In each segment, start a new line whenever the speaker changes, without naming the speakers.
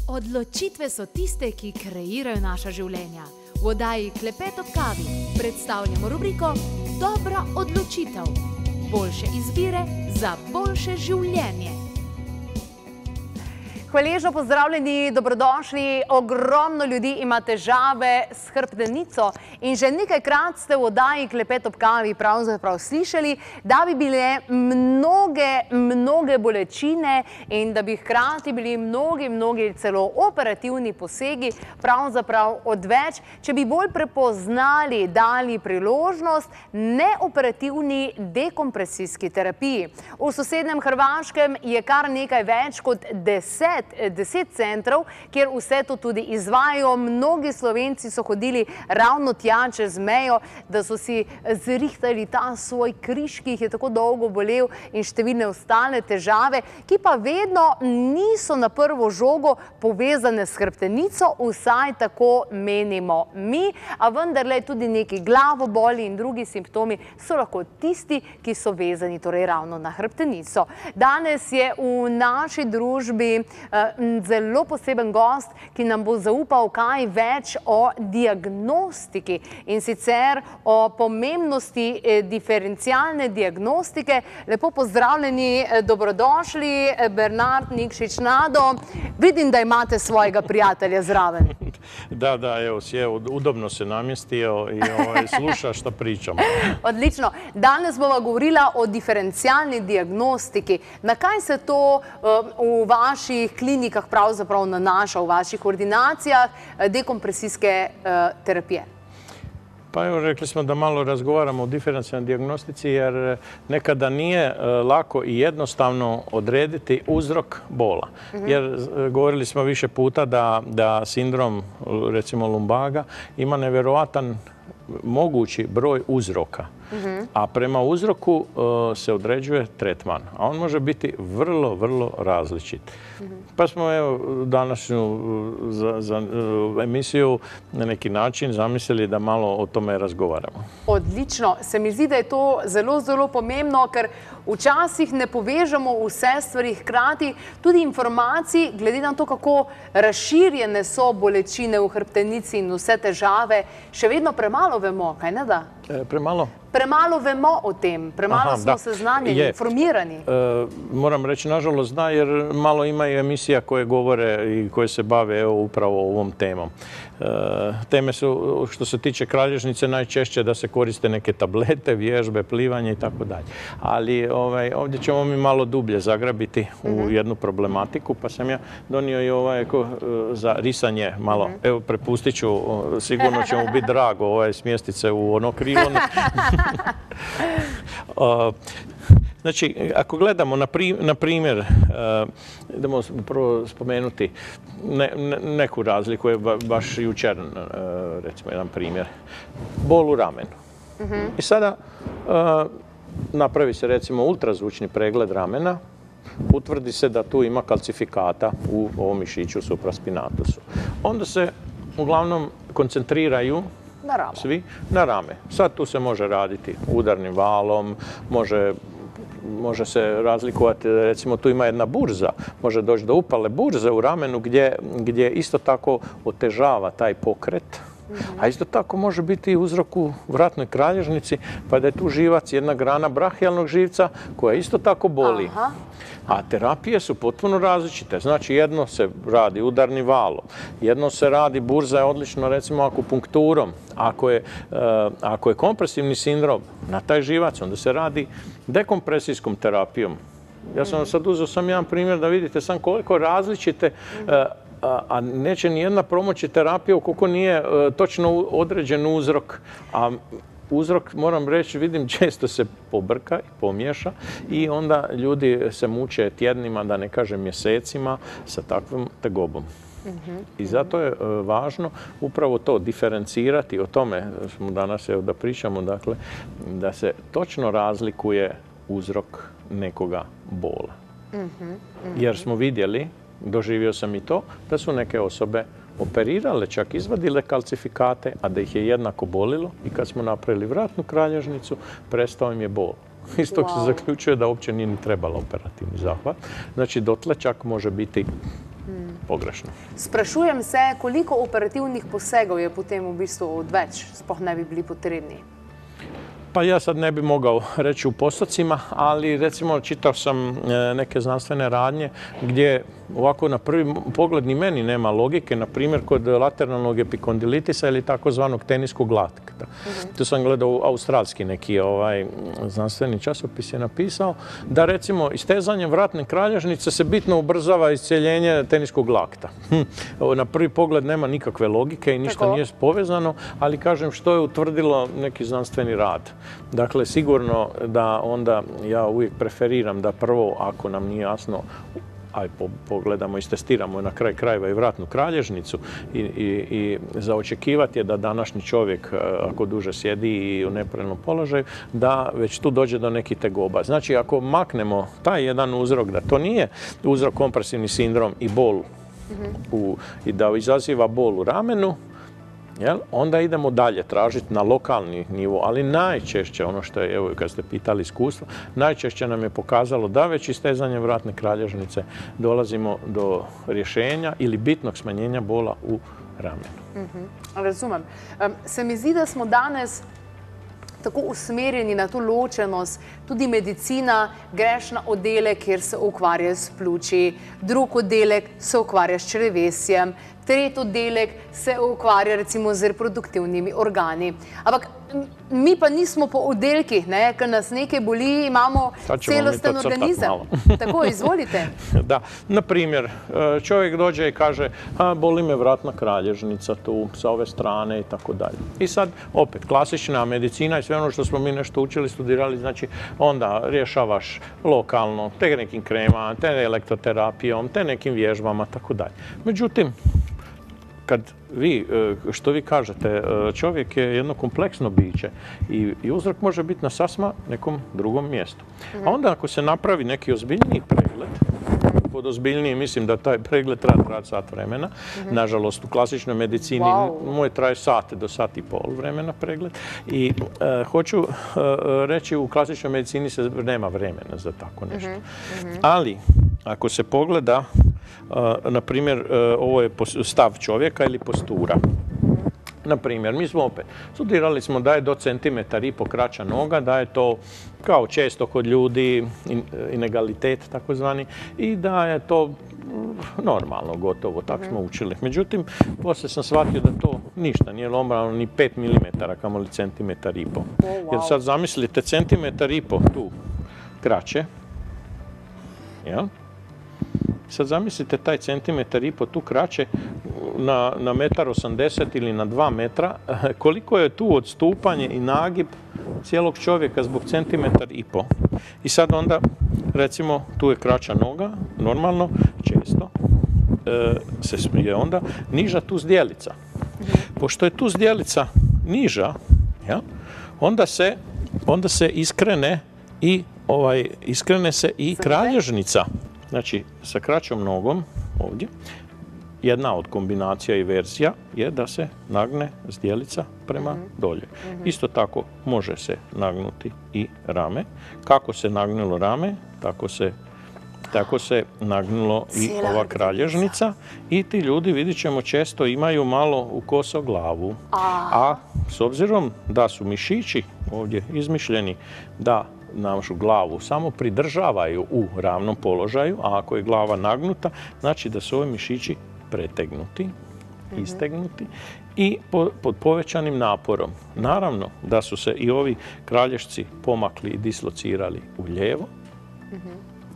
Odločitve so tiste, ki kreirajo naša življenja. V oddaji Klepet ob kavi predstavljamo rubriko Dobra odločitev. Boljše izbire za boljše življenje.
Hvaležno pozdravljeni, dobrodošli. Ogromno ljudi ima težave s hrbtenico in že nekajkrat ste v oddaji Klepet ob kavi pravzaprav slišali, da bi bile mnoge bolečine in da bi hkrati bili mnogi celo operativni posegi pravzaprav odveč, če bi bolj prepoznali, dali priložnost neoperativni dekompresijski terapiji. V sosednjem Hrvaškem je kar nekaj več kot 10 centrov, kjer vse to tudi izvajajo. Mnogi Slovenci so hodili ravno tja čez mejo, da so si zrihtali ta svoj križ, ki jih je tako dolgo bolel, in številne ostale težave, ki pa vedno niso na prvo žogo povezane s hrbtenico, vsaj tako menimo mi, a vendarle tudi neki glavoboli in drugi simptomi so lahko tisti, ki so vezani torej ravno na hrbtenico. Danes je v naši družbi zelo poseben gost, ki nam bo zaupal kaj več o diagnostiki in sicer o pomembnosti diferencialne diagnostike. Lepo pozdravljeni, dobrodošli, Bernard Nikšić-Nado. Vidim, da imate svojega prijatelja zraven.
Da, evo, udobno se namjestio i sluša šta pričamo.
Odlično. Danes bova govorila o diferencialni diagnostiki. Na kaj se to v vaših klinikah pravzaprav nanaša, v vaših ordinacijah dekompresijske terapije?
Pa evo, rekli smo da malo razgovaramo o diferencijalnoj dijagnostici jer nekada nije lako i jednostavno odrediti uzrok bola. Jer govorili smo više puta da sindrom, recimo lumbaga, ima nevjerojatan mogući broj uzroka. A prema uzroku se određuje tretman. A on može biti vrlo različit. Pa smo evo današnju za emisiju na neki način zamislili da malo o tome razgovaramo.
Odlično. Se mi zdi, da je to zelo pomembno, ker včasih ne povežemo vse stvari hkrati, tudi informacij, glede na to, kako razširjene so bolečine v hrbtenici in vse težave, še vedno premalo vemo, kaj ne da?
Premalo?
Premalo vemo o tem, premalo smo seznanjeni, informirani.
Moram reći, nažalost, da, jer malo ima i emisija koje govore i koje se bave upravo ovom temom. Teme su, što se tiče kralježnice, najčešće da se koriste neke tablete, vježbe, plivanje i tako dalje. Ali ovdje ćemo mi malo dublje zagrabiti u jednu problematiku, pa sam ja donio i za risanje malo. Evo, prepustit ću, sigurno će mu biti drago smjestiti se u ono krivo. Znači, ako gledamo, na primjer, idemo prvo spomenuti neku razliku, je baš jučer, recimo, jedan primjer. Bol u ramenu. I sada napravi se, recimo, ultrazvučni pregled ramena, utvrdi se da tu ima kalcifikata u ovom mišiću supraspinatusu. Onda se uglavnom koncentriraju svi na rame. Sad tu se može raditi udarnim valom, može se razlikovati, recimo tu ima jedna burza, može doći do upale burze u ramenu gdje isto tako otežava taj pokret, a isto tako može biti uzrok u vratnoj kralježnici, pa da je tu živac, jedna grana brahijalnog živca koja isto tako boli. A terapije su potpuno različite. Znači, jedno se radi udarnim valom, jedno se radi, burza je odlično, recimo, akupunkturom. Ako je kompresivni sindrom na taj živac, onda se radi dekompresijskom terapijom. Ja sam sad uzeo jedan primjer da vidite sam koliko različite, a neće nijedna promoći terapija ukoliko nije točno određen uzrok. A uzrok, moram reći, vidim, često se pobrka i pomiješa i onda ljudi se muče tjednima, da ne kažem mjesecima, sa takvom tegobom. I zato je važno upravo to diferencirati, o tome smo danas da pričamo, dakle, da se točno razlikuje uzrok nekoga bola. Jer smo vidjeli, doživio sam i to, da su neke osobe operirale, čak izvadile kalcifikate, a da ih je jednako bolilo i kad smo napravili vratnu kralježnicu, prestao im je bol. Iz tog se zaključuje da uopće nije ni trebala operativni zahvat. Znači, dotle čak može biti pogrešno.
Sprašujem se, koliko operativnih posegov je potem v bistvu odveč, sploh ne bi bili potrebni?
Pa ja sad ne bi mogao reći u postocima, ali recimo čitao sam neke znanstvene radnje gdje ovako na prvi pogled ni meni nema logike, na primjer kod lateralnog epikondilitisa ili takozvanog teniskog latkta. Tu sam gledao australski neki znanstveni časopis je napisao da recimo istezanjem vratne kralježnice se bitno ubrzava isceljenje teniskog lakta. Na prvi pogled nema nikakve logike i ništa nije povezano, ali kažem što je utvrdilo neki znanstveni rad. Dakle, sigurno da onda ja uvijek preferiram da prvo, ako nam nije jasno, pogledamo, istestiramo na kraj krajeva i vratnu kralježnicu i za očekivati je da današnji čovjek, ako duže sjedi i u nepravilnom položaju, da već tu dođe do nekih tegoba. Znači, ako maknemo taj jedan uzrok, da to nije uzrok kompresivni sindrom i bol i da izaziva bol u ramenu, onda idemo dalje tražiti na lokalni nivo, ali najčešće, ono što je, evo kad ste pitali iskustvo, najčešće nam je pokazalo da već istezanjem vratne kralježnice dolazimo do rješenja ili bitnog smanjenja bola u ramenu.
Razumem. Se mi zdi, da smo danes tako usmerjeni na to ločenost, tudi medicina, greš na oddelek, kjer se ukvarja s pljuči, drug oddelek se ukvarja s črevesjem, tretji oddelek se ukvarja recimo z reproduktivnimi organi. Ampak mi pa nismo po oddelkih, ker nas nekaj boli, imamo celosten organizem. Tako, izvolite.
Da, na primjer, čovjek dođe i kaže, boli me vratna kralježnica tu, sa ove strane i tako dalje. I sad, opet, klasična medicina i sve ono što smo mi nešto učili, studirali, znači onda rješavaš lokalno, te nekim kremama, te elektroterapijom, te nekim vježbama, tako dalje. Međutim, što vi kažete, čovjek je jedno kompleksno biće i uzrok može biti na sasma nekom drugom mjestu. A onda ako se napravi neki ozbiljniji pregled, pod ozbiljniji mislim da taj pregled traje sat vremena, nažalost u klasičnoj medicini moj traje sat do sat i pol vremena pregled i hoću reći u klasičnoj medicini se nema vremena za tako nešto. Ali ako se pogleda, na primjer, ovo je stav čovjeka ili postura. Na primjer, mi smo opet studirali smo da je do centimetar i po kraća noga, da je to kao često kod ljudi inegalitet takozvani i da je to normalno, gotovo, tako smo učili. Međutim, poslije sam shvatio da to ništa nije normalno ni 5 mm, kamoli centimetar i po. Jer sad zamislite centimetar i po tu kraće, jel? Sad zamislite taj centimetar i po tu kraće na 1,80 m ili na 2 metra, koliko je tu odstupanje i nagib cijelog čovjeka zbog centimetar i po. I sad onda, recimo, tu je kraća noga, normalno, često je onda niža tu zdjelica. Pošto je tu zdjelica niža, onda se iskrene i kralježnica. Znači, sa kraćom nogom, ovdje, jedna od kombinacija i verzija je da se nagne zdjelica prema dolje. Isto tako može se nagnuti i rame. Kako se nagnulo rame, tako se nagnulo i ova kralježnica i ti ljudi, vidit ćemo, često imaju malo ukoso glavu. A s obzirom da su mišići ovdje izmišljeni da našu glavu samo pridržavaju u ravnom položaju, a ako je glava nagnuta, znači da su ovi mišići pretegnuti, istegnuti i pod povećanim naporom. Naravno da su se i ovi kralješci pomakli i dislocirali u lijevo.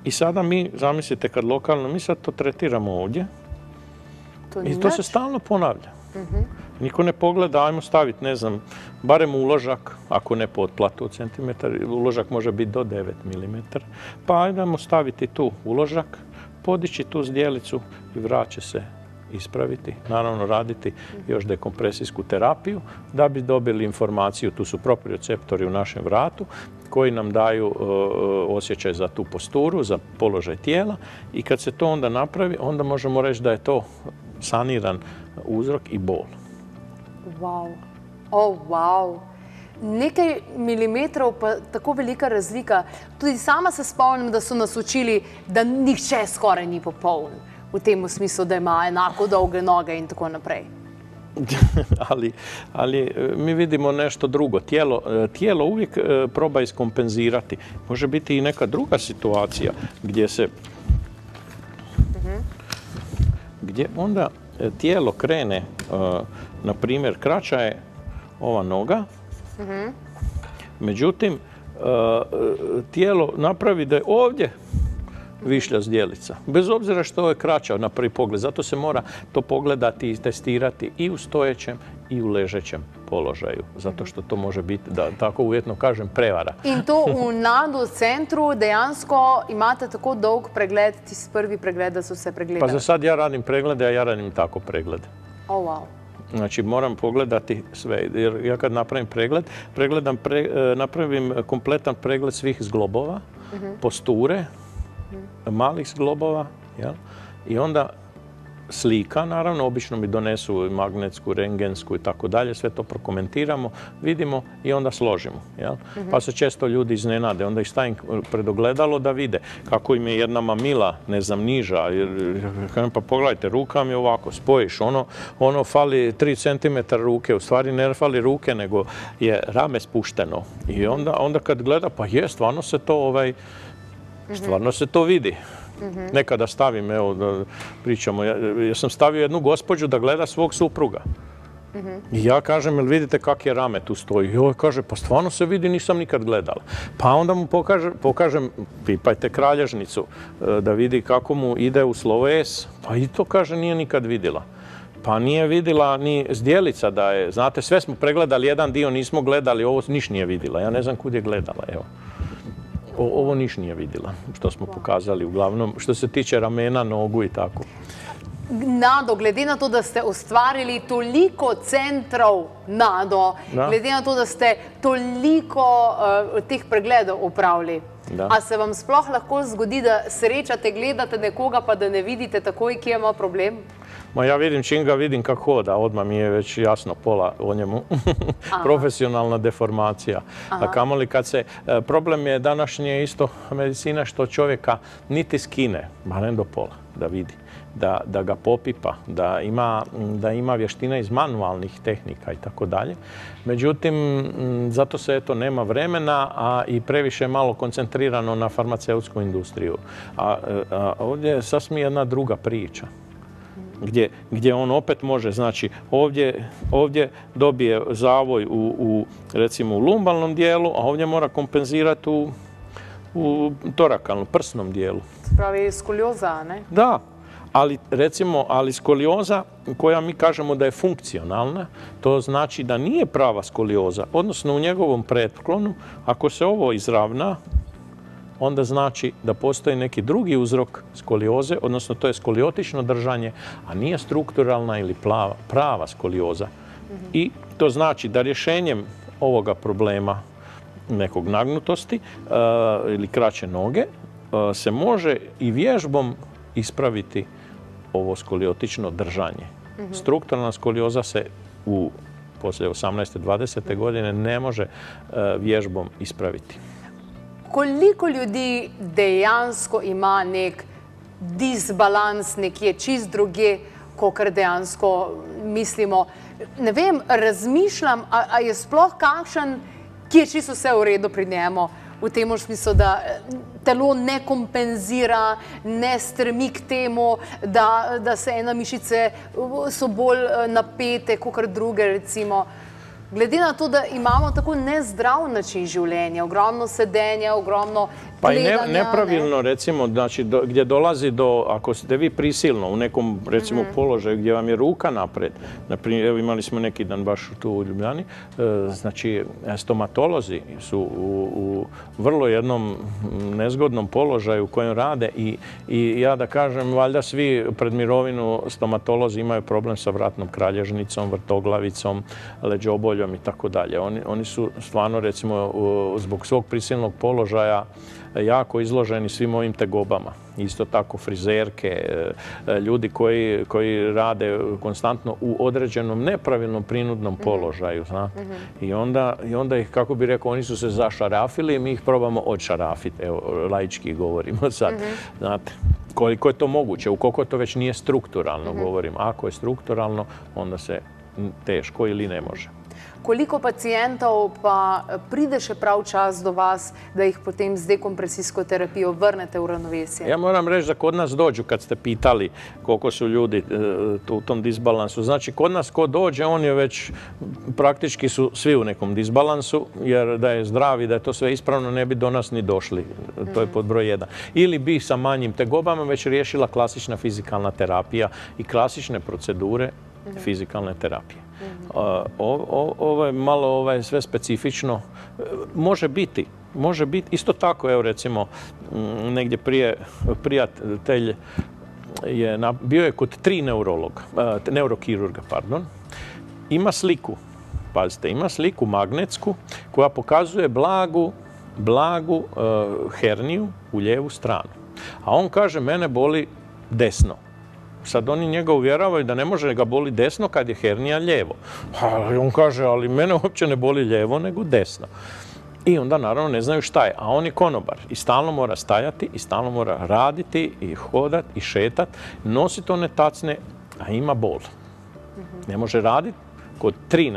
I sada mi, zamislite kad lokalno, mi sad to tretiramo ovdje i to se stalno ponavlja. Niko ne pogleda, ajmo staviti, ne znam, barem uložak, ako ne potplatu od centimetar, uložak može biti do 9 mm, pa ajdemo staviti tu uložak, podići tu zdjelicu i vrat će se ispraviti. Naravno, raditi još dekompresijsku terapiju da bi dobili informaciju, tu su proprioceptori u našem vratu koji nam daju osjećaj za tu posturu, za položaj tijela i kad se to onda napravi, onda možemo reći da je to saniran uzrok i bol.
Wow. Wow. Nekaj milimetrov, pa tako velika razlika. Tudi sama se spomnim, da so nas učili, da nihče skoraj ni popoln. v tem smislu, da ima enako dolge noge in tako naprej.
Ali mi vidimo nešto drugo. Tijelo uvijek proba iskompenzirati. Može biti i neka druga situacija gdje onda tijelo krene, na primjer, kraća je ova noga, međutim, tijelo napravi da je ovdje višlja zdjelica. Bez obzira što je kraća na prvi pogled. Zato se mora to pogledati i testirati i u stojećem i u ležećem položaju. Zato što to može biti, da tako uvjetno kažem, prevara.
In to v NADO centru dejansko imate tako dolg pregled, tisti prvi pregled, da so se pregledali?
Pa za sad ja radim preglede, a ja radim tako pregled.
Oh, wow.
Znači, moram pogledati sve. Jer ja kad napravim pregled, napravim kompletan pregled svih zglobova, posture, malih zglobova, i onda slika, naravno, obično mi donesu magnetsku, rengensku i tako dalje, sve to prokomentiramo, vidimo i onda složimo. Pa se često ljudi iznenade, onda ih stavim pred ogledalo da vide kako im je jedna mamila, ne znam, niža. Pa pogledajte, ruka mi je ovako, spojiš, ono fali 3 cm ruke, u stvari ne fali ruke, nego je rame spušteno. I onda kad gleda, pa je, stvarno se to vidi. Nekada stavim, evo, da pričamo, ja sam stavio jednu gospođu da gleda svog supruga. I ja kažem, jel vidite kak je rame tu stoji? I joj kaže, pa stvarno se vidi, nisam nikad gledala. Pa onda mu pokažem, pipajte kralježnicu, da vidi kako mu ide u slovo S. Pa i to, kaže, nije nikad vidjela. Pa nije vidjela ni zdjelica da je, znate, sve smo pregledali, jedan dio nismo gledali, ovo niš nije vidjela. Ja ne znam kud je gledala, evo. Ovo niš nije vidjela, što smo pokazali uglavnom, što se tiče ramena, nogu i tako.
NADO, glede na to, da ste ustvarili toliko centrov NADO, glede na to, da ste toliko teh pregledov upravili, a se vam sploh lahko zgodi, da srečate, gledate nekoga, pa da ne vidite takoj, kje ima problem?
Ma ja vidim, čim ga vidim kako hoda, odmah mi je već jasno pola o njemu. Profesionalna deformacija. A kamoli kad se, problem je današnje isto medicina što čovjeka niti skine, barem do pola, da vidi, da ga popipa, da ima vještina iz manualnih tehnika i tako dalje. Međutim, zato se eto nema vremena, a i previše je malo koncentrirano na farmaceutsku industriju. A ovdje je sasvim jedna druga priča. Gdje on opet može, znači ovdje dobije zavoj recimo u lumbalnom dijelu, a ovdje mora kompenzirati u torakalnom, prsnom dijelu.
Pravi skolioza, ne?
Da, ali skolioza koja mi kažemo da je funkcionalna, to znači da nije prava skolioza, odnosno u njegovom pretklonu, ako se ovo izravna, onda znači da postoji neki drugi uzrok skolioze, odnosno to je skoliotično držanje, a nije strukturalna ili prava skolioza. I to znači da rješenjem ovoga problema nekog nagnutosti ili kraće noge se može i vježbom ispraviti ovo skoliotično držanje. Strukturalna skolioza se poslije 18. 20. godine ne može vježbom ispraviti.
Koliko ljudi dejansko ima nek disbalans nekje čist druge, kakor dejansko mislimo? Ne vem, razmišljam, a je sploh kakšen, ki je čisto vse v redu pri njemu, v tem smislu, da telo ne kompenzira, ne stremi k temu, da se ena mišice so bolj napete, kakor druge, recimo. Glede na to, da imamo tako nezdrav način življenja, ogromno sedenja, ogromno gledanja. Pa i
nepravilno, recimo, znači gdje dolazi do, ako ste vi prisilno u nekom, recimo, položaju gdje vam je ruka napred, naprimjer, evo imali smo neki dan baš tu u Ljubljani, znači stomatolozi su u vrlo jednom nezgodnom položaju u kojem rade i ja da kažem, valjda svi pred mirovinu stomatolozi imaju problem sa vratnom kralježnicom, vrtoglavicom, leđoboljem, voljom i tako dalje. Oni su stvarno, recimo, zbog svog prisilnog položaja jako izloženi svim ovim tegobama. Isto tako frizerke, ljudi koji rade konstantno u određenom nepravilnom prinudnom položaju. I onda ih, kako bi rekao, oni su se zašarafili i mi ih probamo odšarafiti. Evo, laički govorimo sad. Znate, koliko je to moguće, ukoliko to već nije strukturalno, govorim. Ako je strukturalno, onda se teško ili ne može.
Koliko pacijentov pa pride še prav čas do vas, da jih potem z dekompresijsko terapijo vrnete v ravnovesje?
Ja moram reći da kod nas dođu, kad ste pitali koliko su ljudi u tom disbalansu. Znači, kod nas ko dođe, on je već, praktički su svi u nekom disbalansu, jer da je zdrav i da je to sve ispravno, ne bi do nas ni došli. To je pod broj 1. Ili bi sa manjim tegobama već riješila klasična fizikalna terapija i klasične procedure fizikalne terapije. Ovo je malo sve specifično. Može biti. Isto tako, evo recimo, negdje prije prijatelj bio je kod 3 neurokirurga, ima sliku, pazite, ima sliku magnetsku koja pokazuje blagu herniju u lijevu stranu. A on kaže, mene boli desno. Sad oni njega uvjeravaju da ne može ga boli desno kad je hernija lijevo. On kaže, ali mene uopće ne boli lijevo, nego desno. I onda naravno ne znaju šta je. A on je konobar i stalno mora stajati i stalno mora raditi i hodat i šetat, nositi one tacne, a ima bol. Ne može raditi. Kod 3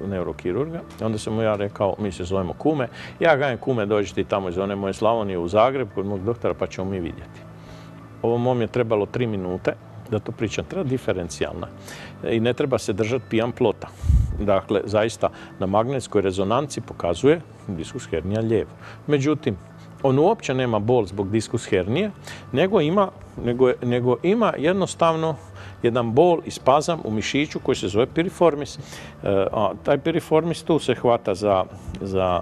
neurokirurga. Onda sam mu ja rekao, mi se zovemo kume. Ja gajem, kume, dođi ti tamo iz one moje Slavonije u Zagreb kod mog doktora pa ćemo mi vidjeti. Ovo mom je trebalo 3 minute da to pričam. Treba diferencijalna i ne treba se držati pijan plota. Dakle, zaista na magnetskoj rezonanci pokazuje diskus hernija lijevo. Međutim, on uopće nema bol zbog diskus hernije, nego ima jednostavno jedan bol i spazam u mišiću koji se zove piriformis. Taj piriformis tu se hvata za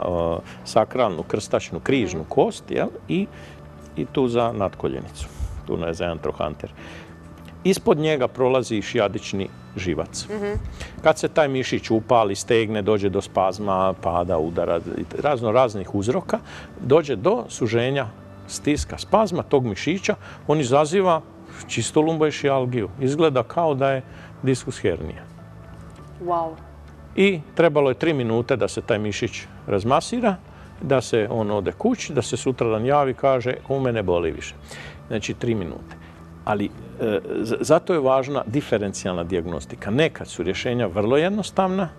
sakralnu, krstačnu, križnu kost i tu za natkoljenicu. Tu je za jedan trohanter. Ispod njega prolazi išijadični živac. Kad se taj mišić upali, stegne, dođe do spazma, pada, udara, raznih uzroka, dođe do suženja stiska spazma tog mišića, on izaziva čisto lumboišijalgiju. Izgleda kao da je diskus hernija.
Wow.
I trebalo je 3 minute da se taj mišić razmasira, da se on ode kući, da se sutradan javi, kaže, u mene boli više. Znači 3 minute. Ali zato je važna diferencijalna dijagnostika. Nekad su rješenja vrlo jednostavna,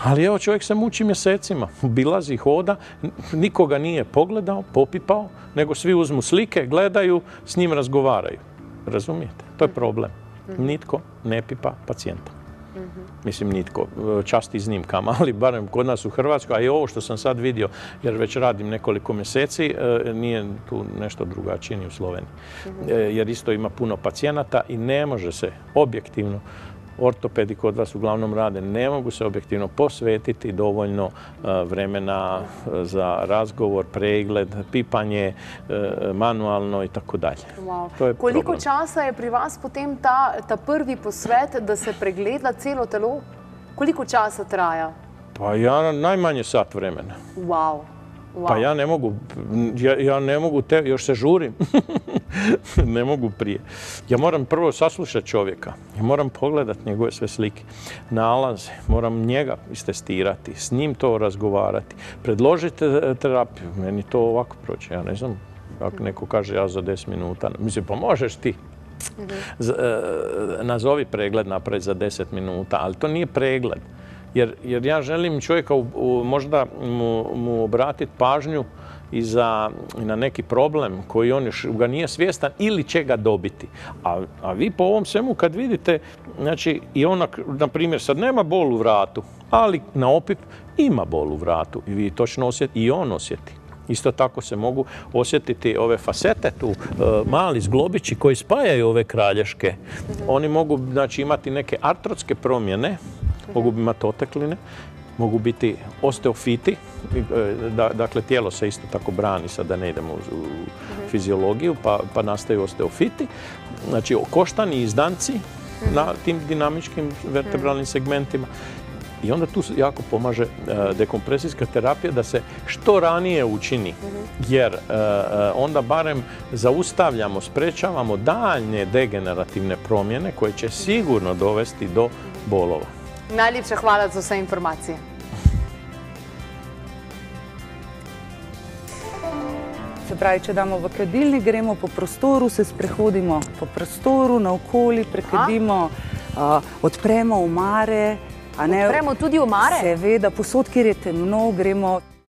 ali evo čovjek se muči mjesecima. Bilazi, hoda, nikoga nije pogledao, popipao, nego svi uzmu slike, gledaju, s njim razgovaraju. Razumijete? To je problem. Nitko ne pipa pacijenta. Mislim, nitko. Čast iznimkama, ali barem kod nas u Hrvatskoj, a i ovo što sam sad vidio, jer već radim nekoliko mjeseci, nije tu nešto drugačije ni u Sloveniji. Jer isto ima puno pacijenata i ne može se objektivno, ortopedi kod vas uglavnom rade, ne mogu se objektivno posvetiti dovoljno vremena za razgovor, pregled, pipanje, manualno i tako dalje.
Koliko časa je pri vas potem ta prvi posvet, da se pregleda celo telo? Koliko časa traja?
Pa ja najmanje sat vremena.
Wow.
Pa ja ne mogu, još se žurim. Ne mogu prije. Ja moram prvo saslušati čovjeka. Ja moram pogledati njegove sve slike, nalaze. Moram njega istestirati, s njim to razgovarati. Predložiti terapiju. Meni to ovako prođe. Ja ne znam, ako neko kaže ja za 10 minuta. Mislim, pa možeš ti. Nazovi pregled napraviti za 10 minuta, ali to nije pregled. Jer ja želim čovjeka možda mu obratiti pažnju i na neki problem koji on još ga nije svjestan ili će ga dobiti. A vi po ovom svemu kad vidite, znači i on, na primjer, sad nema bol u vratu, ali na opip ima bol u vratu i vi točno osjetite, i on osjeti. Isto tako se mogu osjetiti ove fasete tu, mali zglobići koji spajaju ove kralješke. Oni mogu, znači, imati neke artrotske promjene, mogu imati otekline, mogu biti osteofiti, dakle tijelo se isto tako brani, sad da ne idemo u fiziologiju, pa nastaju osteofiti. Znači okoštani izdanci na tim dinamičkim vertebralnim segmentima. I onda tu jako pomaže dekompresijska terapija da se što ranije učini, jer onda barem zaustavljamo, sprečavamo daljnje degenerativne promjene koje će sigurno dovesti do bolova.
Najlepša hvala za vse informacije.
Se pravi, če damo v kadilnik, gremo po prostoru, se sprehodimo po prostoru, naokoli, prekadimo, odpremo omare.
Odpremo tudi omare?
Seveda, posod, kjer je temno, gremo